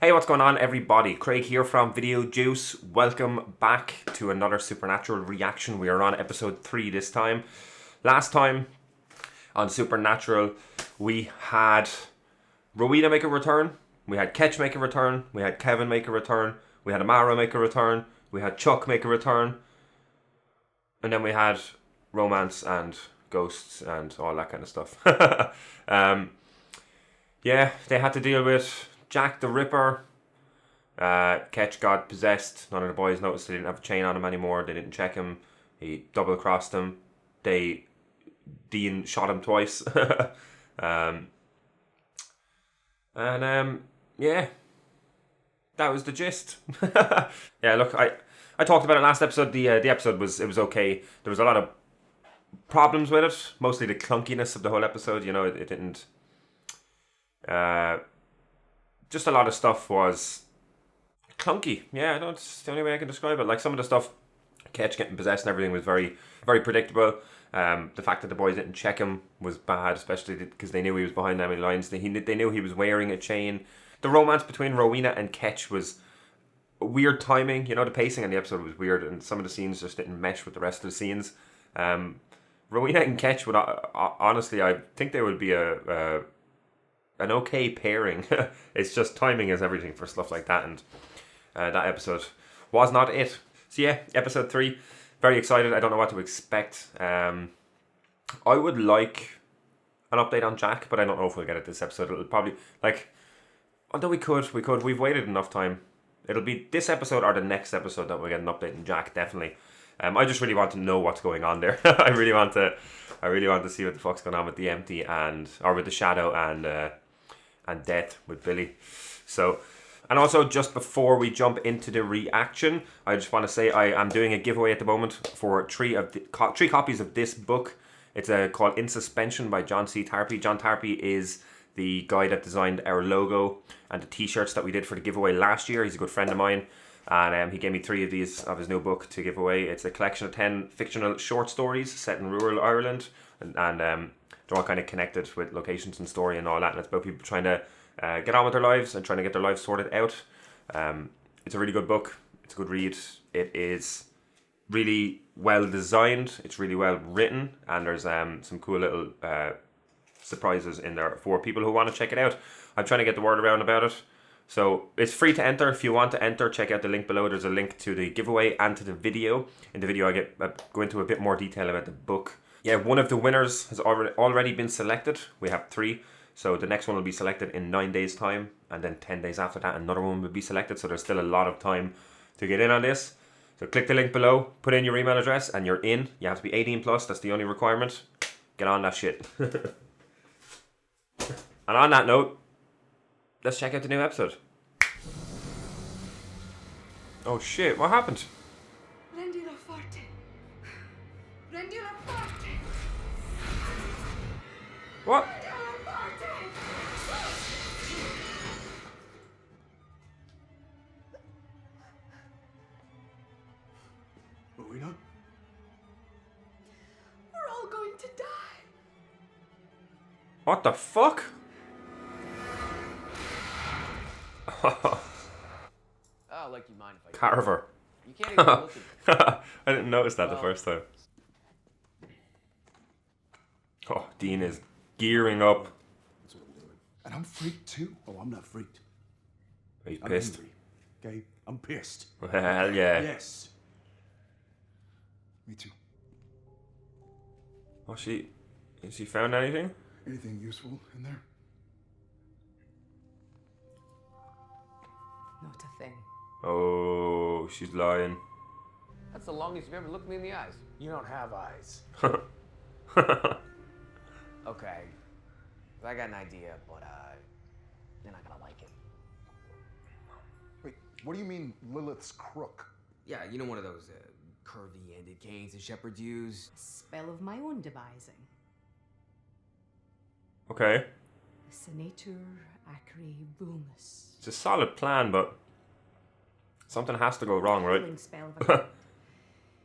Hey, what's going on, everybody? Craig here from Video Juice. Welcome back to another Supernatural reaction. We are on episode 3 this time. Last time on Supernatural, we had Rowena make a return, we had Ketch make a return, we had Kevin make a return, we had Amara make a return, we had Chuck make a return, and then we had romance and ghosts and all that kind of stuff. Yeah, they had to deal with Jack the Ripper. Ketch got possessed. None of the boys noticed they didn't have a chain on him anymore. They didn't check him. He double crossed him. Dean shot him twice. Yeah, that was the gist. Yeah, look, I talked about it last episode. The episode was okay. There was a lot of problems with it. Mostly the clunkiness of the whole episode. You know, it didn't. Just a lot of stuff was clunky. Yeah, no, it's the only way I can describe it. Like some of the stuff, Ketch getting possessed and everything was very, very predictable. The fact that the boys didn't check him was bad, especially because they knew he was behind enemy lines. They knew he was wearing a chain. The romance between Rowena and Ketch was weird timing. You know, the pacing in the episode was weird, and some of the scenes just didn't mesh with the rest of the scenes. Rowena and Ketch would honestly, I think they would be an okay pairing. It's just timing is everything for stuff like that, and that episode was not it. So yeah, episode 3, very excited. I don't know what to expect. I would like an update on Jack, but I don't know if we'll get it this episode. It'll probably, although we've waited enough time. It'll be this episode or the next episode that we'll get an update on Jack, definitely. I just really want to know what's going on there. I really want to see what the fuck's going on with the empty or with the shadow and death with Billy. So, and also just before we jump into the reaction, I just want to say I am doing a giveaway at the moment for three copies of this book. It's called In Suspension by John C. Tarpey. John Tarpey is the guy that designed our logo and the t-shirts that we did for the giveaway last year. He's a good friend of mine, and he gave me 3 of these of his new book to give away. It's a collection of 10 fictional short stories set in rural Ireland, and they're all kind of connected with locations and story and all that, and it's about people trying to get on with their lives and trying to get their lives sorted out. It's a really good book. It's a good read. It is really well designed. It's really well written, and there's some cool little surprises in there for people who want to check it out. I'm trying to get the word around about it. So it's free to enter. If you want to enter, check out the link below. There's a link to the giveaway and to the video. In the video, I go into a bit more detail about the book. Yeah, one of the winners has already been selected. We have 3. So the next one will be selected in 9 days' time. And then 10 days after that, another one will be selected. So there's still a lot of time to get in on this. So click the link below, put in your email address, and you're in. You have to be 18 plus. That's the only requirement. Get on that shit. And on that note, let's check out the new episode. Oh shit, what happened? Prendi la forte. Prendi la forte. What? Prendi la forte. Rowena? We're all going to die. What the fuck? Oh, like you mind if I... Carver. You can't even look at I didn't notice that the first time. Oh, Dean is gearing up. That's what I'm doing. And I'm freaked too. Oh, I'm not freaked. He's I'm pissed. angry. Okay? I'm pissed. Hell yeah. Yes. Me too. Oh, has she found anything? Anything useful in there? Not a thing. Oh, she's lying. That's the longest you've ever looked me in the eyes. You don't have eyes. Okay. I got an idea, but you're not gonna like it. Wait, what do you mean Lilith's crook? Yeah, you know, one of those curvy-ended canes that shepherds use. A spell of my own devising. Okay. Senator Acre Vumus. It's a solid plan, but something has to go wrong, right? Healing spell of a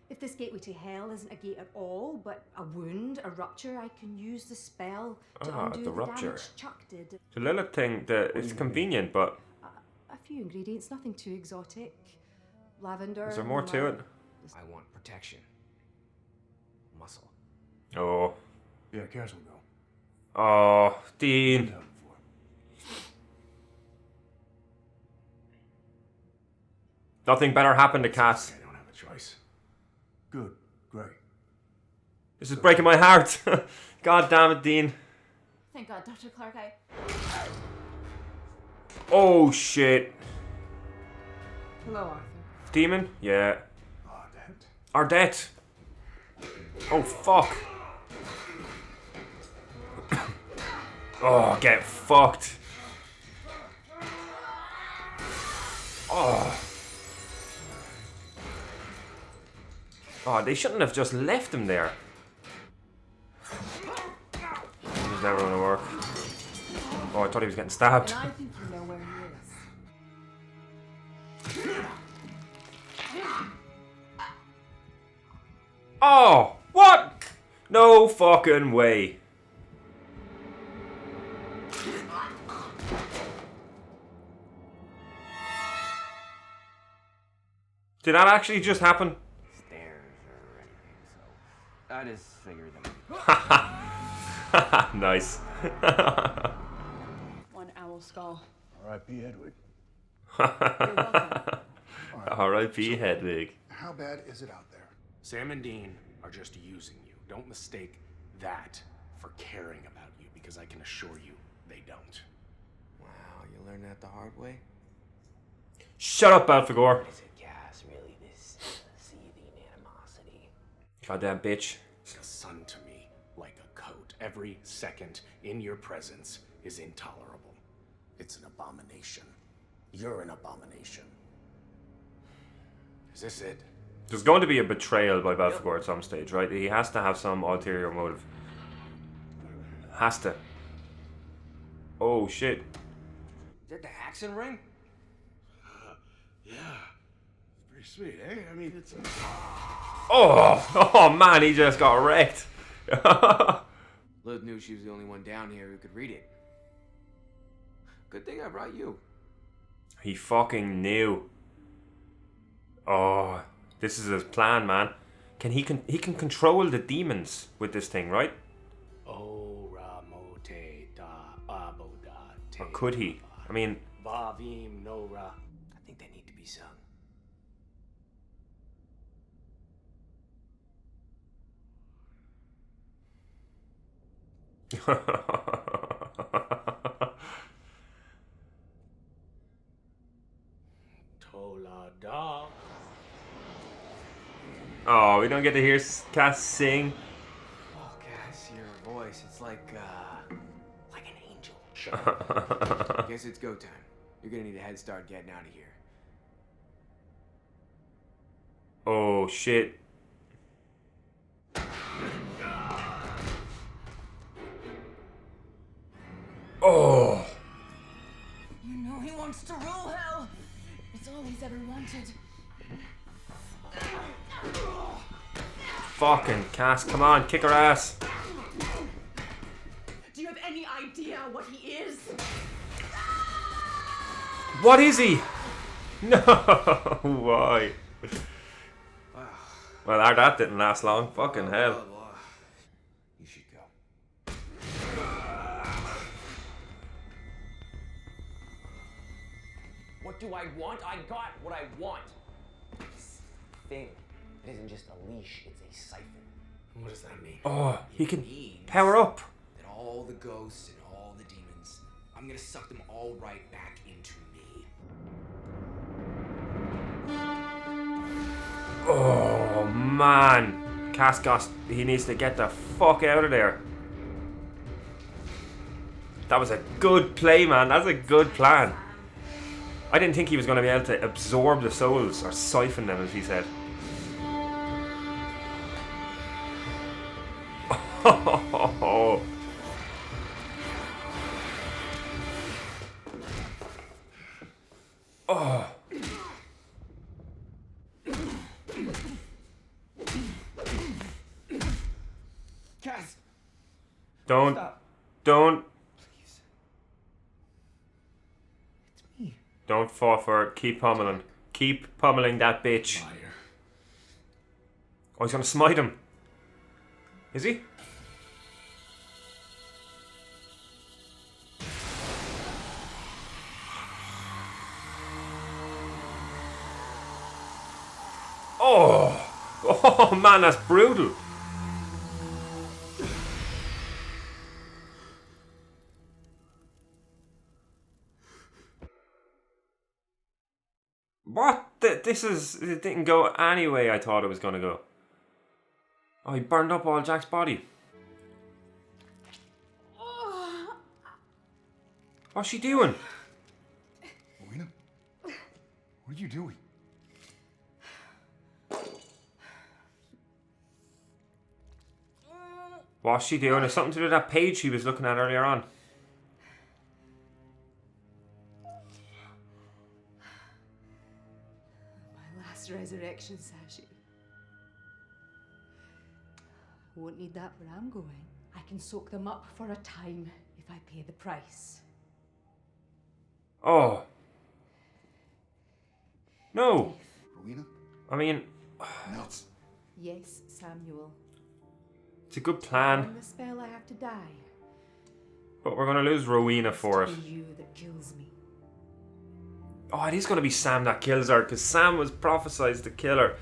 If this gateway to hell isn't a gate at all, but a wound, a rupture, I can use the spell to undo the the rupture. damage Chuck did. The Lilith thing, it's convenient, but A few ingredients, nothing too exotic. Lavender. Is there more to it? I want protection. Muscle. Oh. Yeah, Cass will go. Oh, Dean. Done for. Nothing better happened to Cass. I don't have a choice. Good. Great. This is breaking my heart. God damn it, Dean. Thank God, Dr. Clark, Oh, shit. Hello, Arthur. Demon? Yeah. Oh, that. Ardette. Oh, fuck. Oh, get fucked. Oh. Oh, they shouldn't have just left him there. It was never gonna work. Oh, I thought he was getting stabbed. And I think you know where he is. Oh, what? No fucking way. Did that actually just happen? Stairs or anything, so I just figured them. Nice. One owl skull. R.I.P. Hedwig. You're welcome. R.I.P. Hedwig. How bad is it out there? Sam and Dean are just using you. Don't mistake that for caring about you, because I can assure you they don't. Wow, you learned that the hard way? Shut up, Belphegor. Is it gas, really, this seething animosity? Goddamn bitch. A son to me, like a coat. Every second in your presence is intolerable. It's an abomination. You're an abomination. Is this it? There's going to be a betrayal by Belphegor at some stage, right? He has to have some ulterior motive. Has to. Oh, shit. Is that the accent ring? Yeah. It's pretty sweet, eh? I mean, it's. Oh man, he just got wrecked. Liz knew she was the only one down here who could read it. Good thing I brought you. He fucking knew. Oh, this is his plan, man. He can control the demons with this thing, right? Ora mote da aboda te. Or could he? I mean, Vavim nora. I think they need to be sung. Tola da. oh, we don't get to hear Cass sing. Oh, Cass, your voice, it's like an angel. Guess it's go time. You're gonna need a head start getting out of here. Oh shit. Oh. You know he wants to rule hell. It's all he's ever wanted. Fucking Cass, come on, kick her ass. Do you have any idea what he is? What is he? No, why? Well, that didn't last long. Fucking hell. You should go. What do I want? I got what I want. This thing. It isn't just a leash, it's a siphon. What does that mean? Oh, he can means power up. that all the ghosts and all the demons, I'm gonna suck them all right back into me. Oh man, Cass he needs to get the fuck out of there. That was a good play, man. That's a good plan. I didn't think he was going to be able to absorb the souls or siphon them, as he said. Oh. Oh. Cass! Don't. Stop. Don't. Please. It's me. Don't fall for it. Keep pummeling. Keep pummeling that bitch. Liar. Oh, he's gonna smite him. Is he? Oh! Oh man, that's brutal. What? This is... It didn't go any way I thought it was gonna go. Oh, he burned up all Jack's body. What's she doing? Rowena? What are you doing? What's she doing? It's something to do with that page she was looking at earlier on. My last resurrection, Sashi. Won't need that where I'm going. I can soak them up for a time if I pay the price. Oh. No. Rowena? I mean, Nuts. Yes, Samuel. it's a good plan, On the spell, I have to die. but we're gonna lose Rowena for it. It's you that kills me. Oh, it is gonna be Sam that kills her, because Sam was prophesized to kill her.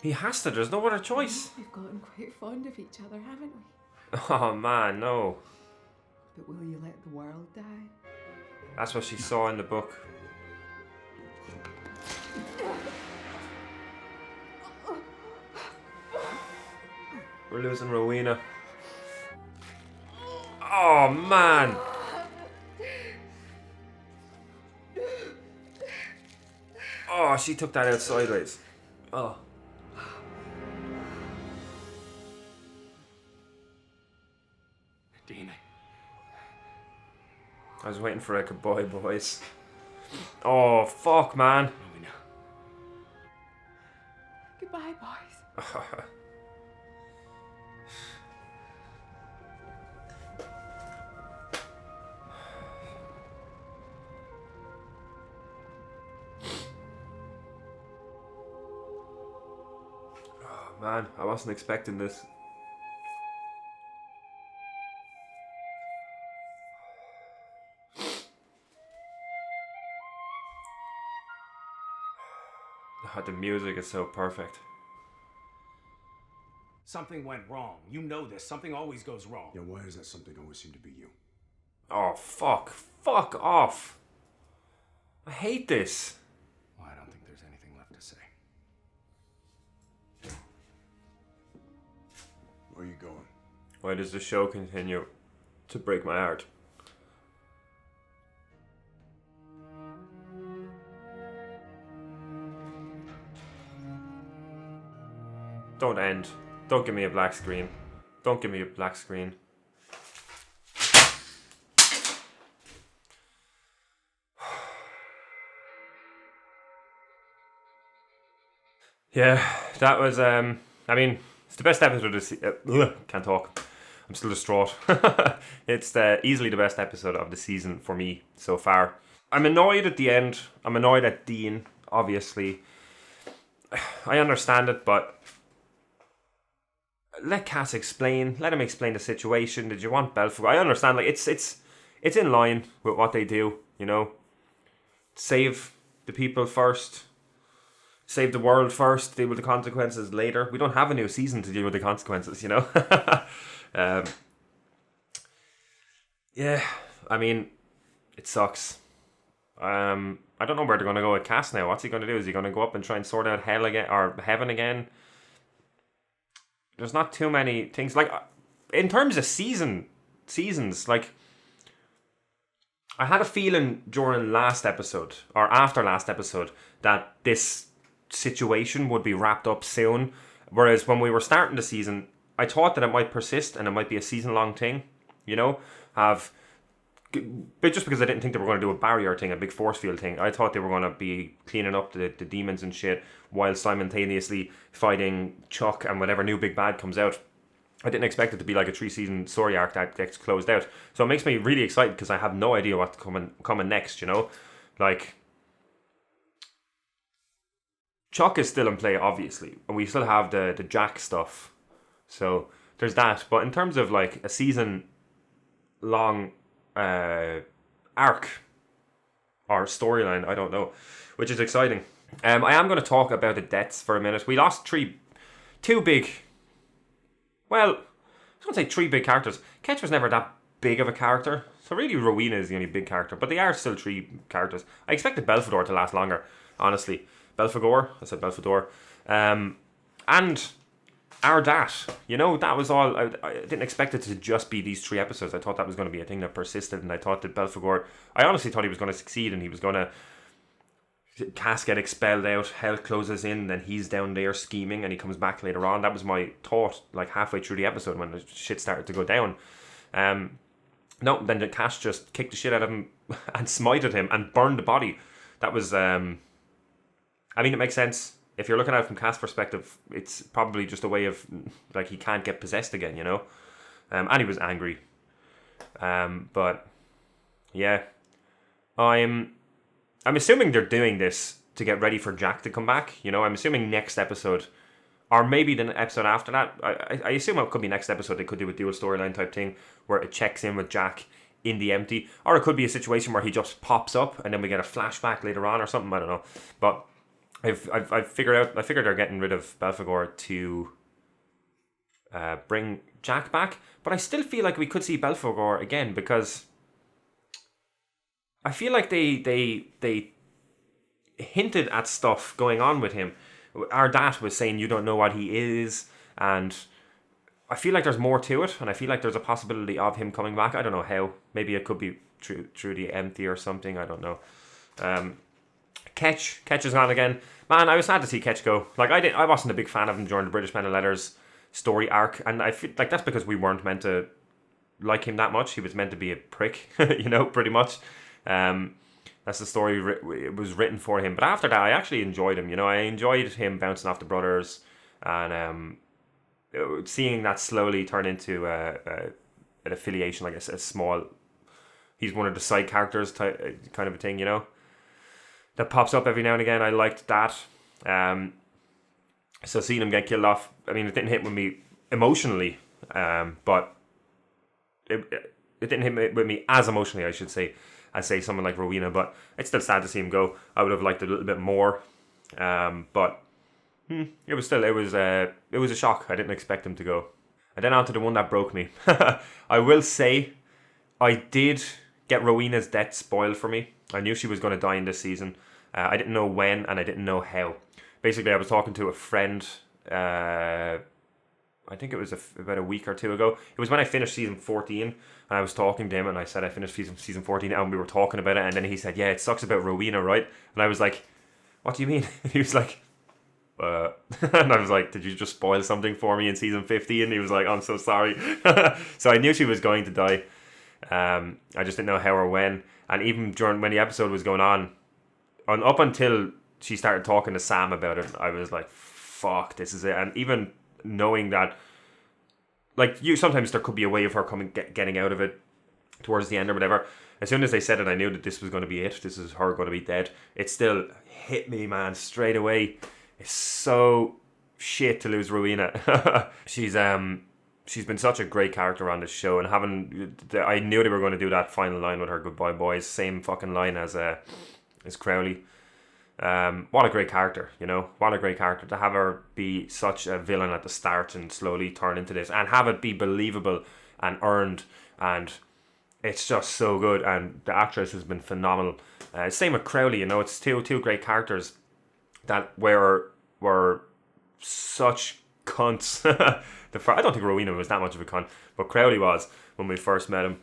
He has to, there's no other choice. We've gotten quite fond of each other, haven't we? Oh man, no. But will you let the world die? That's what she saw in the book. We're losing Rowena. Oh man! Oh, she took that out sideways. Oh. Dean, I was waiting for a goodbye, boys. Oh, fuck, man. Rowena. Goodbye, boys. Oh, man, I wasn't expecting this. Oh, the music is so perfect. Something went wrong. You know this. Something always goes wrong. Yeah, why does that something always seem to be you? Oh, fuck. Fuck off. I hate this. Well, I don't think there's anything left to say. Where are you going? Why does the show continue to break my heart? Don't end. Don't give me a black screen. Don't give me a black screen. Yeah, that was, I mean, it's the best episode of the season. Can't talk. I'm still distraught. It's easily the best episode of the season for me so far. I'm annoyed at the end. I'm annoyed at Dean, obviously. I understand it, but let Cass explain. Let him explain the situation. Did you want Belfast? I understand. Like it's in line with what they do. You know, save the people first. Save the world first. Deal with the consequences later. We don't have a new season to deal with the consequences. You know. Yeah. I mean, it sucks. I don't know where they're gonna go with Cass now. What's he gonna do? Is he gonna go up and try and sort out hell again or heaven again? There's not too many things like in terms of seasons. Like I had a feeling during last episode or after last episode that this situation would be wrapped up soon. Whereas when we were starting the season, I thought that it might persist and it might be a season-long thing. You know, but just because I didn't think they were going to do a barrier thing, a big force field thing, I thought they were going to be cleaning up the demons and shit while simultaneously fighting Chuck and whatever new big bad comes out. I didn't expect it to be like a 3-season story arc that gets closed out. So it makes me really excited because I have no idea what's coming next, you know? Like, Chuck is still in play, obviously, and we still have the Jack stuff. So there's that. But in terms of like a season long arc or storyline, I don't know, which is exciting. I am going to talk about the deaths for a minute. We lost two big. Well, I was going to say 3 big characters. Ketch was never that big of a character, so really Rowena is the only big character. But they are still 3 characters. I expected Belfador to last longer, honestly. Belfagor, I said Belfador, and Ardat. You know, that was all. I didn't expect it to just be these 3 episodes. I thought that was going to be a thing that persisted, and I thought that Belfagor. I honestly thought he was going to succeed, and he was going to. Cass get expelled out, Hell closes in, then he's down there scheming, and he comes back later on. That was my thought, like halfway through the episode when the shit started to go down. No, then the Cass just kicked the shit out of him and smited him and burned the body. That was, I mean, it makes sense. If you're looking at it from Cass' perspective, it's probably just a way of, like, he can't get possessed again, you know? And he was angry. But, yeah. I'm assuming they're doing this to get ready for Jack to come back. You know, I'm assuming next episode, or maybe the episode after that. I assume it could be next episode. They could do a dual storyline type thing where it checks in with Jack in the empty, or it could be a situation where he just pops up and then we get a flashback later on or something. I don't know, but I've figured out. I figured they're getting rid of Belfagor to bring Jack back, but I still feel like we could see Belfagor again because. I feel like they hinted at stuff going on with him. Ardat was saying you don't know what he is, and I feel like there's more to it, and I feel like there's a possibility of him coming back. I don't know how. Maybe it could be through the empty or something. I don't know. Ketch is gone again. Man, I was sad to see Ketch go. Like I wasn't a big fan of him during the British Men and Letters story arc, and I feel like that's because we weren't meant to like him that much. He was meant to be a prick, you know, pretty much. That's the story it was written for him. But after that, I actually enjoyed him. You know, I enjoyed him bouncing off the brothers and seeing that slowly turn into an affiliation, like a small. He's one of the side characters type, kind of a thing, you know, that pops up every now and again. I liked that. So seeing him get killed off, I mean, it didn't hit with me emotionally, but it didn't hit with me as emotionally, I should say. I say someone like Rowena, but it's still sad to see him go. I would have liked it a little bit more, but it was a shock. I didn't expect him to go. And then on to the one that broke me. I will say, I did get Rowena's death spoiled for me. I knew she was going to die in this season. I didn't know when, and I didn't know how. Basically, I was talking to a friend. I think it was about a week or 2 ago. It was when I finished season 14, and I was talking to him, and I said I finished season 14, and we were talking about it, and then he said, yeah, it sucks about Rowena, right? And I was like, what do you mean? And he was like, and I was like, did you just spoil something for me in season 15? And he was like, I'm so sorry. So I knew she was going to die. I just didn't know how or when. And even when the episode was going on up until she started talking to Sam about it, I was like, fuck, this is it. And even knowing that, like, sometimes there could be a way of her getting out of it towards the end or whatever. As soon as they said it, I knew that this was going to be it. This is her going to be dead. It still hit me, man, straight away. It's so shit to lose Rowena. She's been such a great character on this show, and I knew they were going to do that final line with her "Goodbye, boys." Same fucking line as Crowley. What a great character, you know. What a great character to have her be such a villain at the start and slowly turn into this, and have it be believable and earned, and it's just so good. And the actress has been phenomenal. Same with Crowley, you know. It's two great characters that were such cunts. I don't think Rowena was that much of a cunt, but Crowley was when we first met him.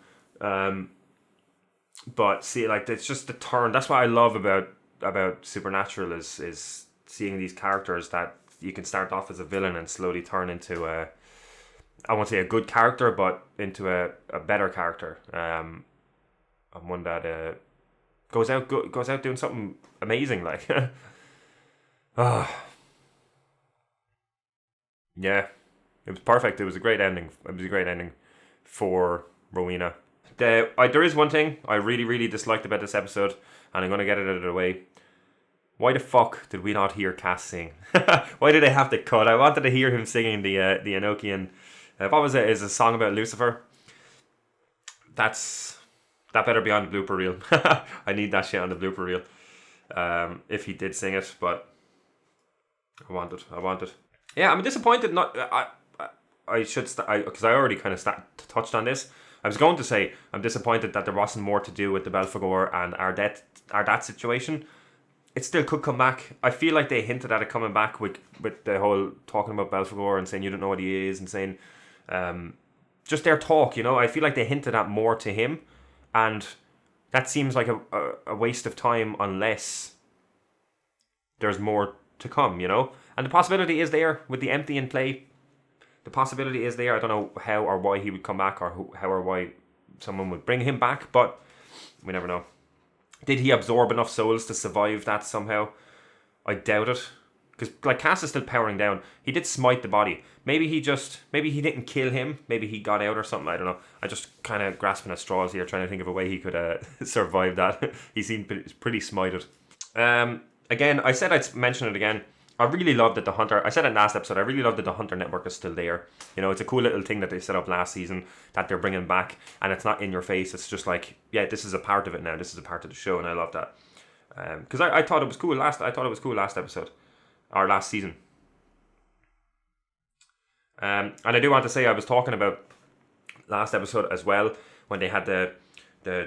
But see, like, it's just the turn. That's what I love about Supernatural is seeing these characters that you can start off as a villain and slowly turn into I won't say a good character, but into a better character. And one that goes out doing something amazing, like. Yeah. It was perfect. It was a great ending. It was a great ending for Rowena. There is one thing I really, really disliked about this episode, and I'm going to get it out of the way. Why the fuck did we not hear Cass sing? Why did they have to cut? I wanted to hear him singing the Enochian. What was it? Is a song about Lucifer? That better be on the blooper reel. I need that shit on the blooper reel. If he did sing it, but I want it. Yeah, I'm disappointed. I should because I already kind of touched on this. I was going to say I'm disappointed that there wasn't more to do with the Belphegor and Ardat situation. It still could come back. I feel like they hinted at it coming back with the whole talking about Belphegor and saying you don't know what he is and saying just their talk, you know. I feel like they hinted at more to him, and that seems like a waste of time unless there's more to come, you know. And the possibility is there with the empty in play. The possibility is there. I don't know how or why he would come back, or how or why someone would bring him back, but we never know. Did he absorb enough souls to survive that somehow? I doubt it. Because like Cass is still powering down. He did smite the body. Maybe he didn't kill him. Maybe he got out or something. I don't know. I just kind of grasping at straws here, trying to think of a way he could survive that. He seemed pretty smited. Again, I said I'd mention it again. I really love that the Hunter, I said it last episode, I really love that the Hunter Network is still there. You know, it's a cool little thing that they set up last season that they're bringing back, and it's not in your face. It's just like, yeah, this is a part of it now. This is a part of the show, and I love that. Because I thought it was cool last episode, or last season. And I do want to say I was talking about last episode as well, when they had the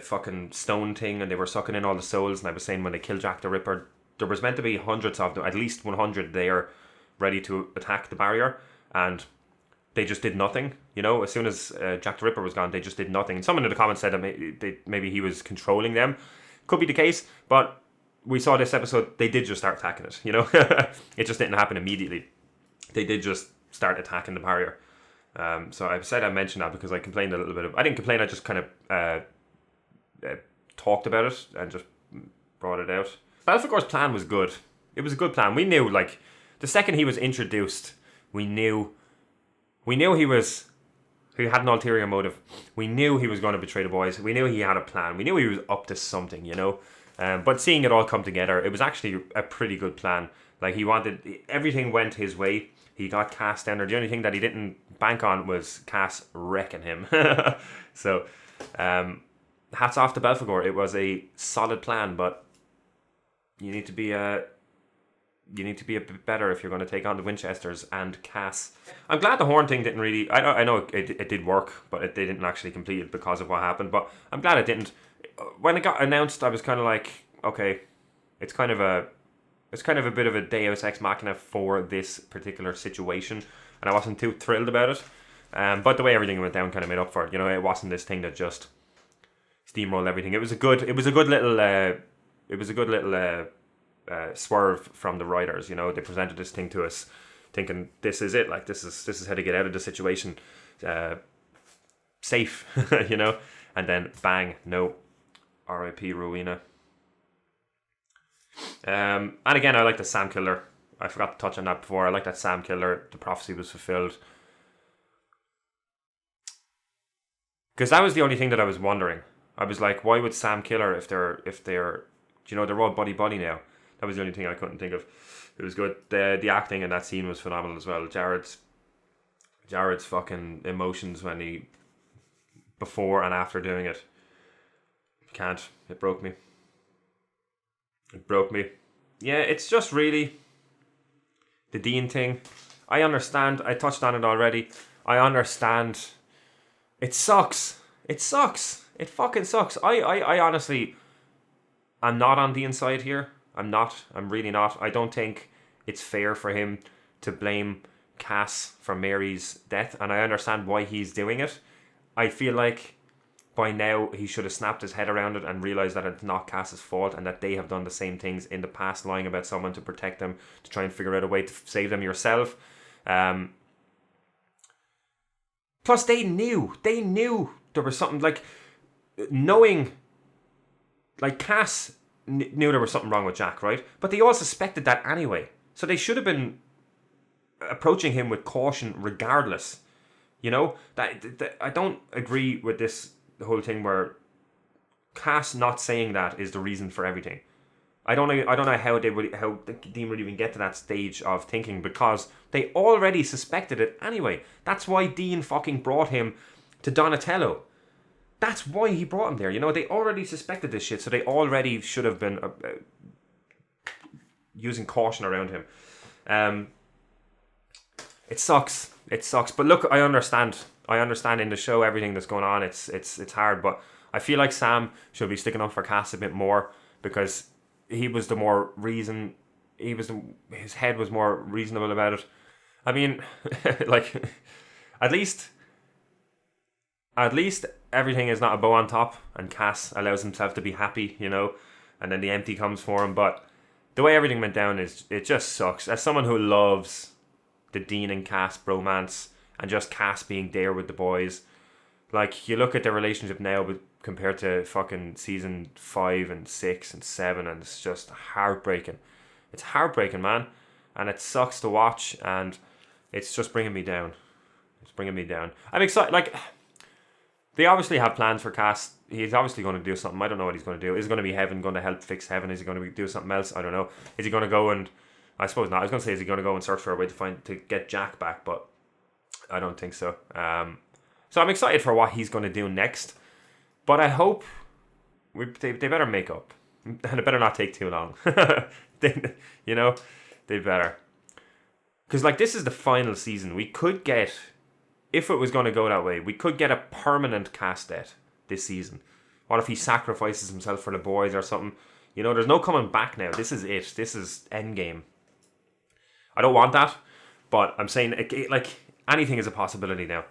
fucking stone thing and they were sucking in all the souls, and I was saying when they killed Jack the Ripper, there was meant to be hundreds of them, at least 100 there, ready to attack the barrier, and they just did nothing. You know, as soon as Jack the Ripper was gone, they just did nothing. And someone in the comments said that maybe he was controlling them. Could be the case, but we saw this episode, they did just start attacking it, you know. It just didn't happen immediately. They did just start attacking the barrier. So I said I mentioned that because I complained a little bit I didn't complain, I just kind of talked about it and just brought it out. Belphegor's plan was good. It was a good plan. We knew, like, the second he was introduced, we knew he had an ulterior motive. We knew he was going to betray the boys. We knew he had a plan. We knew he was up to something, you know. But seeing it all come together, it was actually a pretty good plan. Like, everything went his way. He got Cass down there. The only thing that he didn't bank on was Cass wrecking him. So, hats off to Belphegor. It was a solid plan, but you need to be a bit better if you're going to take on the Winchesters and Cass. I'm glad the horn thing didn't really. I know it did work, but they didn't actually complete it because of what happened. But I'm glad it didn't. When it got announced, I was kind of like, okay, it's kind of a bit of a Deus Ex Machina for this particular situation, and I wasn't too thrilled about it. But the way everything went down kind of made up for it. You know, it wasn't this thing that just steamrolled everything. It was a good little swerve from the writers. You know, they presented this thing to us thinking this is it, like this is how to get out of the situation safe. You know, and then bang, no, R.I.P. Rowena. And again, I like the Sam killer. I forgot to touch on that before. I like that Sam killer, the prophecy was fulfilled, because that was the only thing that I was wondering. I was like, why would Sam kill her if they're you know, they're all buddy now. That was the only thing I couldn't think of. It was good. The acting in that scene was phenomenal as well. Jared's fucking emotions when he, before and after doing it. Can't. It broke me. Yeah, it's just really the Dean thing. I understand. I touched on it already. I understand. It sucks. It fucking sucks. I honestly, I'm not on Dean's side here. I'm not. I'm really not. I don't think it's fair for him to blame Cass for Mary's death, and I understand why he's doing it. I feel like by now he should have snapped his head around it and realised that it's not Cass's fault and that they have done the same things in the past, lying about someone to protect them, to try and figure out a way to save them yourself. Plus they knew there was something, like, knowing, like, Cass knew there was something wrong with Jack, right? But they all suspected that anyway. So they should have been approaching him with caution regardless. You know, that I don't agree with this whole thing where Cass not saying that is the reason for everything. I don't know how Dean would even get to that stage of thinking, because they already suspected it anyway. That's why Dean fucking brought him to Donatello. That's why he brought him there. You know, they already suspected this shit, so they already should have been using caution around him. It sucks. It sucks. But look, I understand. In the show everything that's going on. It's hard, but I feel like Sam should be sticking up for Cass a bit more, because he was the more reason. His head was more reasonable about it. I mean, like, at least everything is not a bow on top, and Cass allows himself to be happy, you know, and then the empty comes for him. But the way everything went down it just sucks. As someone who loves the Dean and Cass bromance and just Cass being there with the boys, like, you look at their relationship now compared to fucking season 5 and 6 and 7, and it's just heartbreaking. It's heartbreaking, man, and it sucks to watch, and it's just bringing me down. It's bringing me down. I'm excited. Like, they obviously have plans for Cass. He's obviously going to do something. I don't know what he's going to do. Is it going to be Heaven going to help fix Heaven? Is he going to do something else? I don't know. Is he going to go and... I suppose not. I was going to say, is he going to go and search for a way to get Jack back? But I don't think so. So I'm excited for what he's going to do next. But I hope they better make up. And it better not take too long. You know? They better. Because, like, this is the final season. We could get... If it was going to go that way, we could get a permanent Cass death this season. What if he sacrifices himself for the boys or something? You know, there's no coming back now. This is it. This is endgame. I don't want that, but I'm saying, like, anything is a possibility now.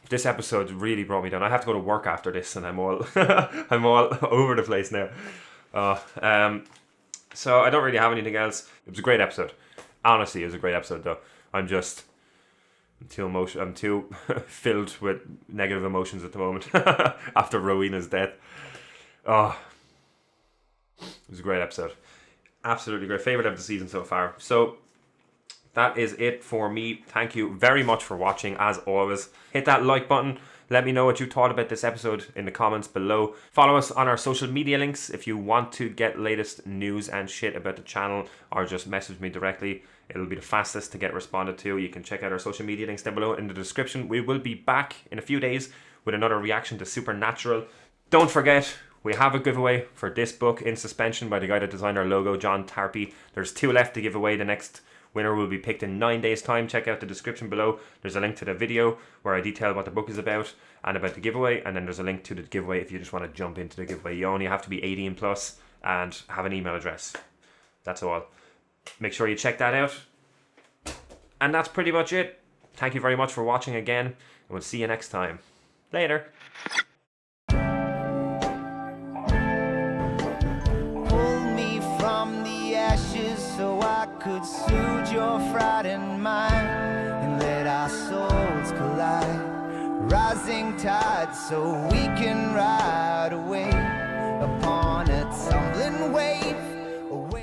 This episode really brought me down. I have to go to work after this, and I'm all I'm all over the place now. So I don't really have anything else. It was a great episode. Honestly, it was a great episode, though. I'm too filled with negative emotions at the moment after Rowena's death. Oh, it was a great episode. Absolutely great. Favorite of the season so far. So that is it for me. Thank you very much for watching. As always, hit that like button. Let me know what you thought about this episode in the comments below. Follow us on our social media links if you want to get latest news and shit about the channel, or just message me directly. It'll be the fastest to get responded to. You can check out our social media links down below in the description. We will be back in a few days with another reaction to Supernatural. Don't forget, we have a giveaway for this book, In Suspension, by the guy that designed our logo, John Tarpey. There's 2 left to give away. The next winner will be picked in 9 days' time. Check out the description below. There's a link to the video where I detail what the book is about and about the giveaway. And then there's a link to the giveaway if you just want to jump into the giveaway. You only have to be 18 plus and have an email address. That's all. Make sure you check that out. And that's pretty much it. Thank you very much for watching again, and we'll see you next time. Later. So I could soothe your frightened mind and let our souls collide. Rising tide so we can ride away upon a tumbling wave.